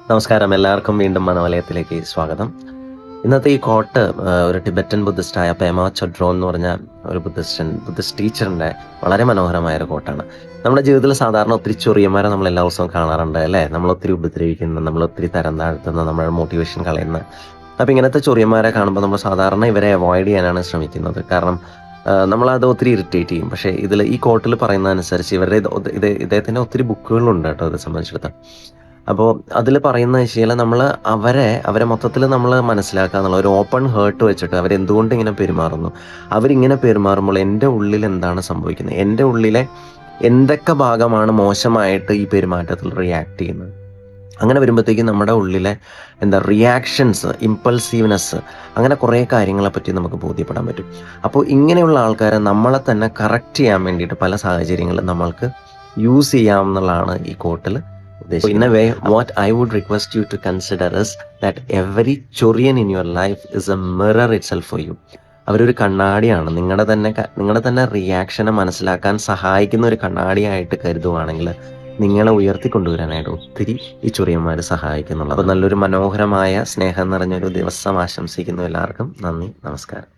നമസ്കാരം, എല്ലാവർക്കും വീണ്ടും മനോവലയത്തിലേക്ക് സ്വാഗതം. ഇന്നത്തെ ഈ കോട്ട് ഒരു ടിബറ്റൻ ബുദ്ധിസ്റ്റായ പേമ ചൊഡ്രോൺ എന്ന് പറഞ്ഞ ഒരു ബുദ്ധിസ്റ്റ് ടീച്ചറിൻ്റെ വളരെ മനോഹരമായ ഒരു കോട്ടാണ്. നമ്മുടെ ജീവിതത്തിൽ സാധാരണ ഒത്തിരി ചൊറിയന്മാരെ നമ്മൾ എല്ലാ ദിവസവും കാണാറുണ്ട് അല്ലേ? നമ്മളൊത്തിരി ഉപദ്രവിക്കുന്ന, നമ്മളൊത്തിരി തരം താഴ്ത്തുന്ന, നമ്മുടെ മോട്ടിവേഷൻ കളയുന്ന. അപ്പോൾ ഇങ്ങനത്തെ ചൊറിയന്മാരെ കാണുമ്പോൾ നമ്മൾ സാധാരണ ഇവരെ അവോയ്ഡ് ചെയ്യാനാണ് ശ്രമിക്കുന്നത്. കാരണം നമ്മളത് ഒത്തിരി ഇറിറ്റേറ്റ് ചെയ്യും. പക്ഷേ ഈ കോട്ടിൽ പറയുന്ന അനുസരിച്ച് ഇദ്ദേഹത്തിൻ്റെ ഒത്തിരി ബുക്കുകളുണ്ട് കേട്ടോ ഇത് സംബന്ധിച്ചിടത്തോളം. അപ്പോൾ അതിൽ പറയുന്ന വെച്ചാൽ അവരെ മൊത്തത്തിൽ നമ്മൾ മനസ്സിലാക്കുക എന്നുള്ള ഒരു ഓപ്പൺ ഹേർട്ട് വെച്ചിട്ട് അവരെന്തുകൊണ്ട് ഇങ്ങനെ പെരുമാറുന്നു, അവരിങ്ങനെ പെരുമാറുമ്പോൾ എൻ്റെ ഉള്ളിൽ എന്താണ് സംഭവിക്കുന്നത്, എൻ്റെ ഉള്ളിലെ എന്തൊക്കെ ഭാഗമാണ് മോശമായിട്ട് ഈ പെരുമാറ്റത്തിൽ റിയാക്ട് ചെയ്യുന്നത്. അങ്ങനെ വരുമ്പോഴത്തേക്കും നമ്മുടെ ഉള്ളിലെ റിയാക്ഷൻസ്, ഇമ്പൾസീവ്നെസ്, അങ്ങനെ കുറേ കാര്യങ്ങളെ പറ്റി നമുക്ക് ബോധ്യപ്പെടാൻ പറ്റും. അപ്പോൾ ഇങ്ങനെയുള്ള ആൾക്കാരെ നമ്മളെ തന്നെ കറക്റ്റ് ചെയ്യാൻ വേണ്ടിയിട്ട് പല സാഹചര്യങ്ങളും നമ്മൾക്ക് യൂസ് ചെയ്യാം എന്നുള്ളതാണ് ഈ കോട്ടിൽ. In a way, what I would request you to consider is that every Chorian in your life is a mirror itself for you. അവരൊരു കണ്ണാടിയാണ്. നിങ്ങളുടെ തന്നെ റിയാക്ഷനെ മനസ്സിലാക്കാൻ സഹായിക്കുന്ന ഒരു കണ്ണാടിയായിട്ട് കരുതുവാണെങ്കിൽ നിങ്ങളെ ഉയർത്തിക്കൊണ്ടുവരാനായിട്ട് ഒത്തിരി ഈ ചൊറിയന്മാർ സഹായിക്കുന്നുള്ളൂ. അപ്പോൾ നല്ലൊരു മനോഹരമായ സ്നേഹം നിറഞ്ഞൊരു ദിവസം ആശംസിക്കുന്നു എല്ലാവർക്കും. നന്ദി, നമസ്കാരം.